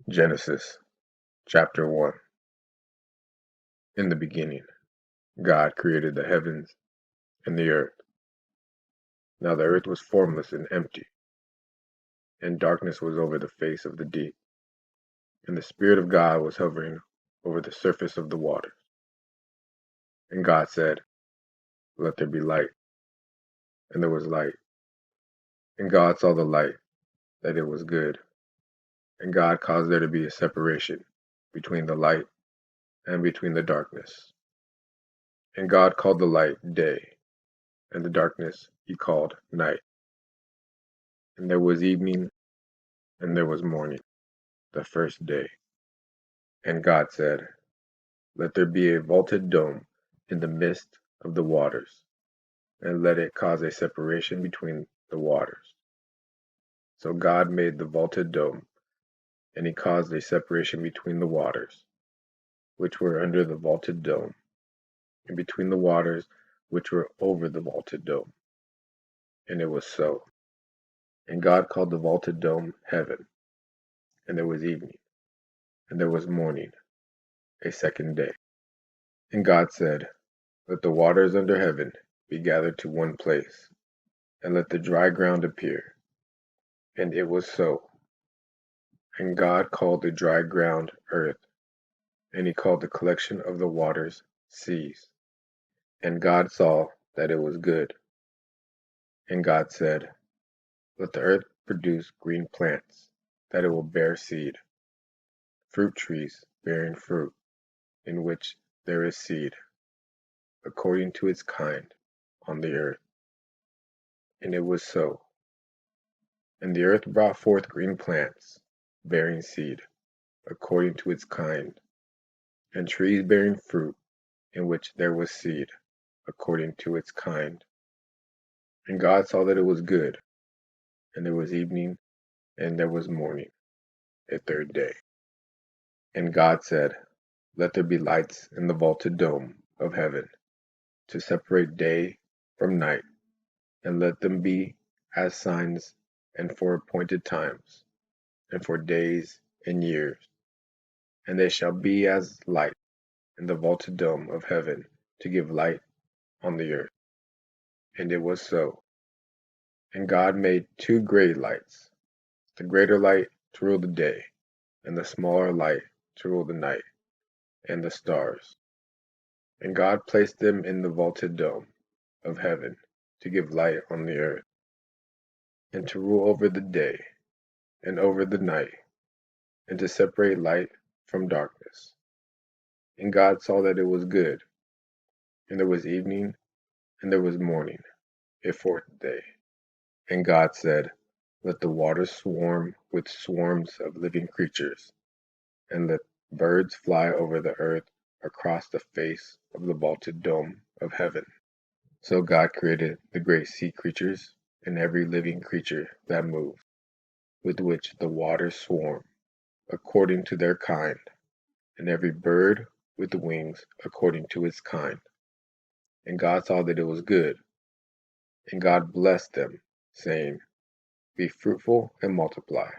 Genesis chapter 1. In the beginning, God created the heavens and the earth. Now the earth was formless and empty, and darkness was over the face of the deep, and the Spirit of God was hovering over the surface of the waters. And God said, "Let there be light." And there was light. And God saw the light, that it was good. And God caused there to be a separation between the light and between the darkness. And God called the light day, and the darkness he called night. And there was evening, and there was morning, the first day. And God said, "Let there be a vaulted dome in the midst of the waters, and let it cause a separation between the waters." So God made the vaulted dome, and he caused a separation between the waters, which were under the vaulted dome, and between the waters which were over the vaulted dome. And it was so. And God called the vaulted dome heaven. And there was evening, and there was morning, a second day. And God said, "Let the waters under heaven be gathered to one place, and let the dry ground appear." And it was so. And God called the dry ground earth, and he called the collection of the waters seas. And God saw that it was good. And God said, "Let the earth produce green plants, that it will bear seed, fruit trees bearing fruit, in which there is seed, according to its kind, on the earth." And it was so. And the earth brought forth green plants, bearing seed, according to its kind, and trees bearing fruit, in which there was seed, according to its kind. And God saw that it was good. And there was evening, and there was morning, a third day. And God said, "Let there be lights in the vaulted dome of heaven, to separate day from night, and let them be as signs, and for appointed times, and for days and years. And they shall be as light in the vaulted dome of heaven, to give light on the earth." And it was so. And God made two great lights, the greater light to rule the day, and the smaller light to rule the night, and the stars. And God placed them in the vaulted dome of heaven, to give light on the earth, and to rule over the day and over the night, and to separate light from darkness. And God saw that it was good. And there was evening, and there was morning, a fourth day. And God said, "Let the waters swarm with swarms of living creatures, and let birds fly over the earth across the face of the vaulted dome of heaven." So God created the great sea creatures and every living creature that moves, with which the waters swarm, according to their kind, and every bird with wings according to its kind. And God saw that it was good. And God blessed them, saying, "Be fruitful and multiply,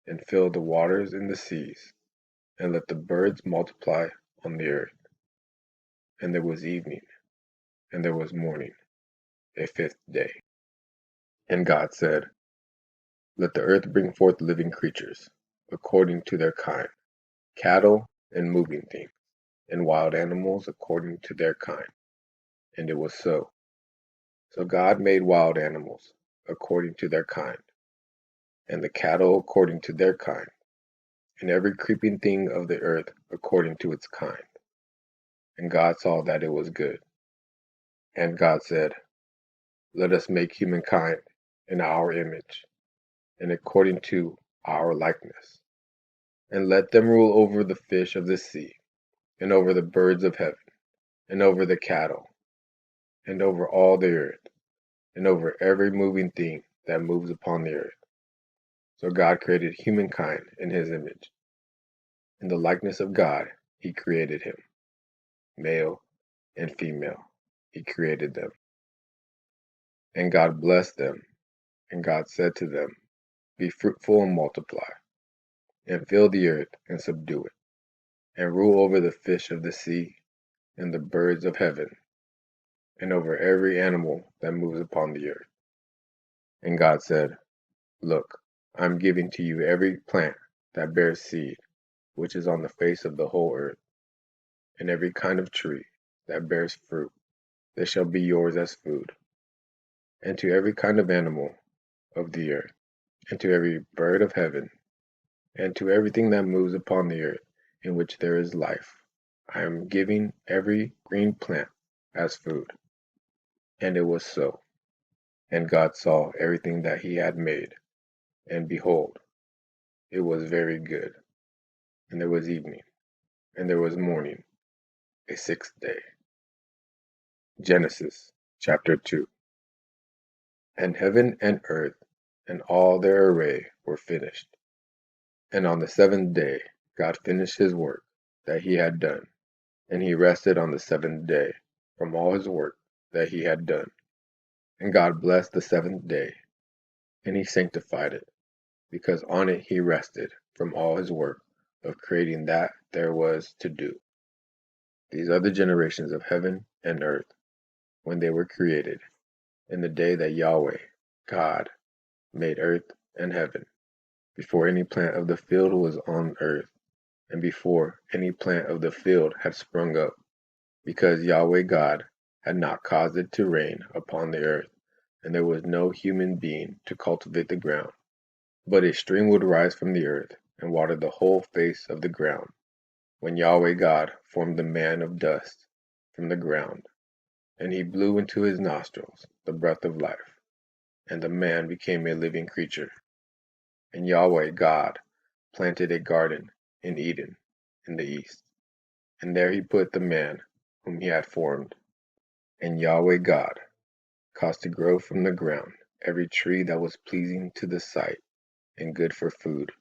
and fill the waters in the seas, and let the birds multiply on the earth." And there was evening, and there was morning, a fifth day. And God said, "Let the earth bring forth living creatures, according to their kind, cattle and moving things, and wild animals according to their kind." And it was so. So God made wild animals according to their kind, and the cattle according to their kind, and every creeping thing of the earth according to its kind. And God saw that it was good. And God said, "Let us make humankind in our image, and according to our likeness, and let them rule over the fish of the sea, and over the birds of heaven, and over the cattle, and over all the earth, and over every moving thing that moves upon the earth." So God created humankind in his image. In the likeness of God he created him. Male and female he created them. And God blessed them, and God said to them, "Be fruitful and multiply, and fill the earth and subdue it, and rule over the fish of the sea, and the birds of heaven, and over every animal that moves upon the earth. And God said, Look, I am giving to you every plant that bears seed, which is on the face of the whole earth, and every kind of tree that bears fruit. They shall be yours as food. And to every kind of animal of the earth, and to every bird of heaven, and to everything that moves upon the earth, in which there is life, I am giving every green plant as food. And it was so. And God saw everything that he had made, and behold, it was very good. And there was evening, and there was morning, a sixth day. Genesis chapter 2. And heaven and earth and all their array were finished. And on the seventh day God finished his work that he had done, and he rested on the seventh day from all his work that he had done. And God blessed the seventh day, and he sanctified it, because on it he rested from all his work of creating that there was to do. These are the generations of heaven and earth when they were created, in the day that Yahweh, God, made earth and heaven, before any plant of the field was on earth, and before any plant of the field had sprung up, because Yahweh God had not caused it to rain upon the earth, and there was no human being to cultivate the ground. But a stream would rise from the earth, and water the whole face of the ground, when Yahweh God formed the man of dust from the ground, and he blew into his nostrils the breath of life, and the man became a living creature. And Yahweh God planted a garden in Eden in the east, and there he put the man whom he had formed. And Yahweh God caused to grow from the ground every tree that was pleasing to the sight and good for food.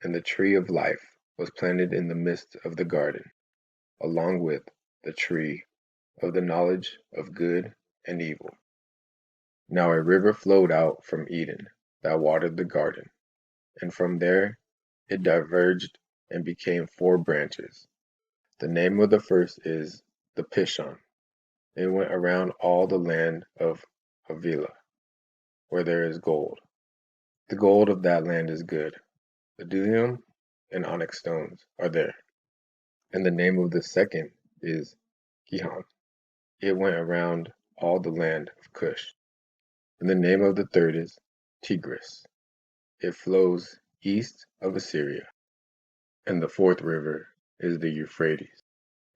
And the tree of life was planted in the midst of the garden, along with the tree of the knowledge of good and evil. Now a river flowed out from Eden that watered the garden, and from there it diverged and became 4 branches. The name of the first is the Pishon. It went around all the land of Havilah, where there is gold. The gold of that land is good. The bdellium and onyx stones are there. And the name of the second is Gihon. It went around all the land of Cush. And the name of the third is Tigris. It flows east of Assyria. And the fourth river is the Euphrates.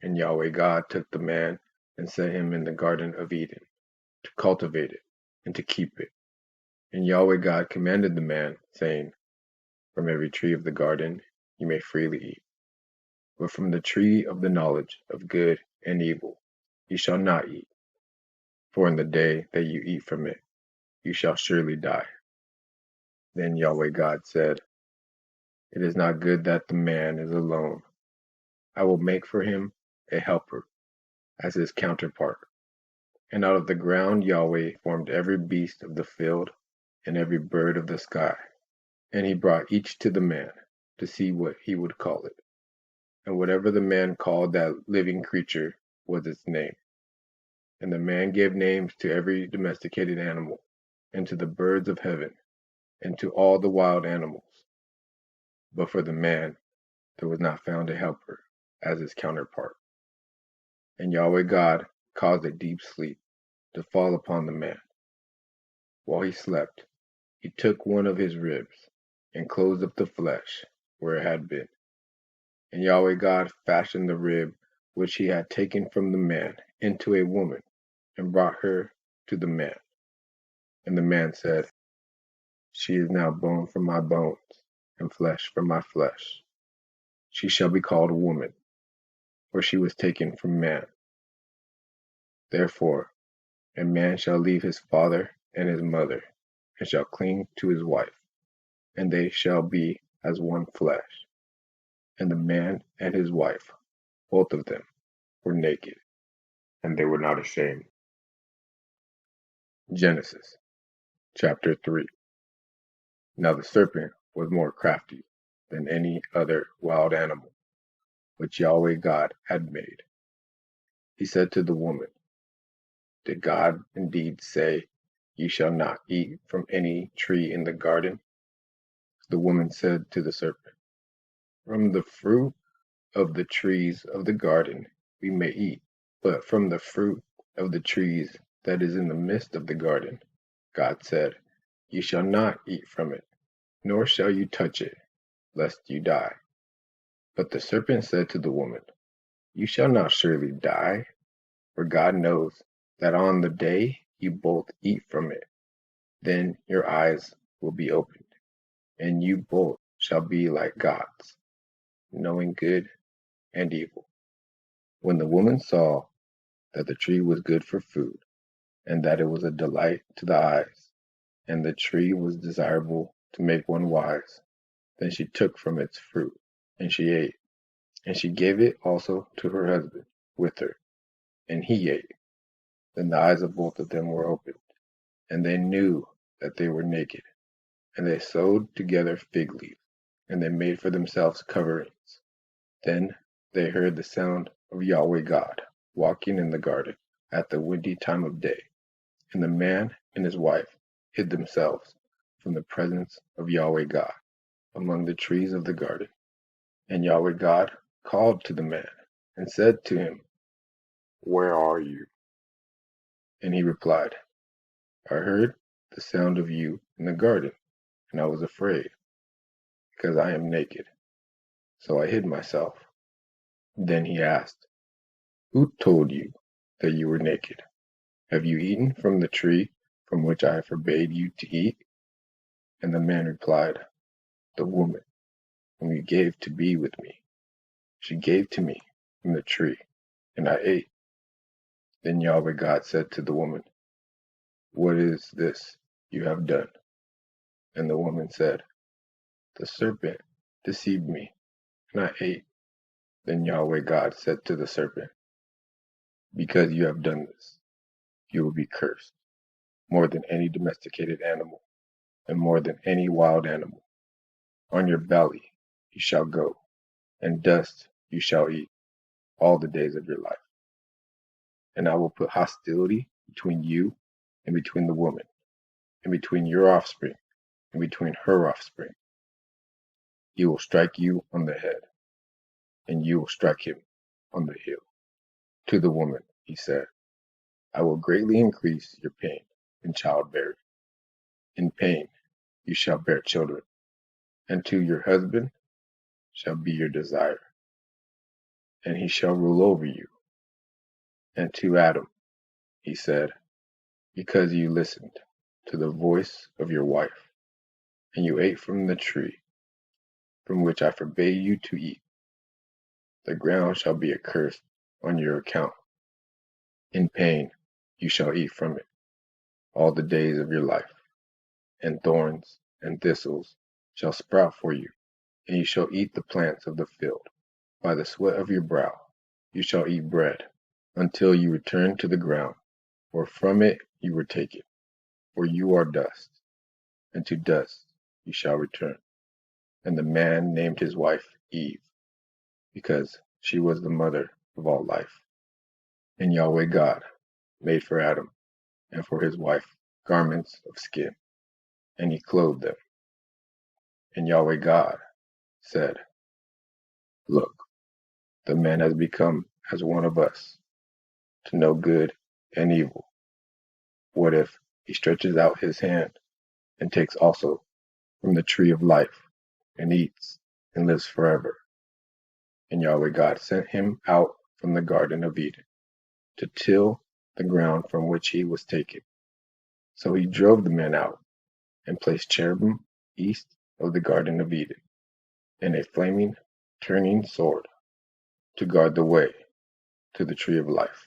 And Yahweh God took the man and set him in the garden of Eden, to cultivate it and to keep it. And Yahweh God commanded the man, saying, From every tree of the garden you may freely eat, but from the tree of the knowledge of good and evil you shall not eat, for in the day that you eat from it you shall surely die. Then Yahweh God said, It is not good that the man is alone. I will make for him a helper as his counterpart. And out of the ground Yahweh formed every beast of the field and every bird of the sky. And he brought each to the man to see what he would call it. And whatever the man called that living creature was its name. And the man gave names to every domesticated animal, and to the birds of heaven, and to all the wild animals. But for the man there was not found a helper as his counterpart. And Yahweh God caused a deep sleep to fall upon the man. While he slept, he took one of his ribs, and closed up the flesh where it had been. And Yahweh God fashioned the rib which he had taken from the man into a woman, and brought her to the man. And the man said, She is now bone from my bones, and flesh from my flesh. She shall be called woman, for she was taken from man. Therefore a man shall leave his father and his mother, and shall cling to his wife, and they shall be as one flesh. And the man and his wife, both of them, were naked, and they were not ashamed. Genesis chapter 3. Now the serpent was more crafty than any other wild animal which Yahweh God had made. He said to the woman, Did God indeed say, You shall not eat from any tree in the garden? The woman said to the serpent, From the fruit of the trees of the garden we may eat, but from the fruit of the trees that is in the midst of the garden, God said, You shall not eat from it, nor shall you touch it, lest you die. But the serpent said to the woman, You shall not surely die, for God knows that on the day you both eat from it, then your eyes will be opened, and you both shall be like gods, knowing good and evil. When the woman saw that the tree was good for food, and that it was a delight to the eyes, and the tree was desirable to make one wise, then she took from its fruit, and she ate. And she gave it also to her husband with her, and he ate. Then the eyes of both of them were opened, and they knew that they were naked. And they sewed together fig leaves, and they made for themselves coverings. Then they heard the sound of Yahweh God walking in the garden at the windy time of day. And the man and his wife hid themselves from the presence of Yahweh God among the trees of the garden. And Yahweh God called to the man and said to him, Where are you? And he replied, I heard the sound of you in the garden, and I was afraid, because I am naked. So I hid myself. Then he asked, Who told you that you were naked? Have you eaten from the tree from which I forbade you to eat? And the man replied, The woman whom you gave to be with me, she gave to me from the tree, and I ate. Then Yahweh God said to the woman, What is this you have done? And the woman said, The serpent deceived me, and I ate. Then Yahweh God said to the serpent, Because you have done this, you will be cursed more than any domesticated animal, and more than any wild animal. On your belly you shall go, and dust you shall eat all the days of your life. And I will put hostility between you and between the woman, and between your offspring and between her offspring. He will strike you on the head, and you will strike him on the heel. To the woman he said, I will greatly increase your pain in childbearing. In pain you shall bear children, and to your husband shall be your desire, and he shall rule over you. And to Adam he said, Because you listened to the voice of your wife, and you ate from the tree from which I forbade you to eat, the ground shall be accursed on your account. In pain you shall eat from it all the days of your life, and thorns and thistles shall sprout for you, and you shall eat the plants of the field. By the sweat of your brow you shall eat bread, until you return to the ground, for from it you were taken. For you are dust, and to dust you shall return. And the man named his wife Eve, because she was the mother of all life. And Yahweh God made for Adam and for his wife garments of skin, and he clothed them. And Yahweh God said, Look, the man has become as one of us, to know good and evil. What if he stretches out his hand and takes also from the tree of life, and eats, and lives forever? And Yahweh God sent him out from the Garden of Eden to till the ground from which he was taken. So he drove the man out, and placed cherubim east of the Garden of Eden, and a flaming, turning sword to guard the way to the tree of life.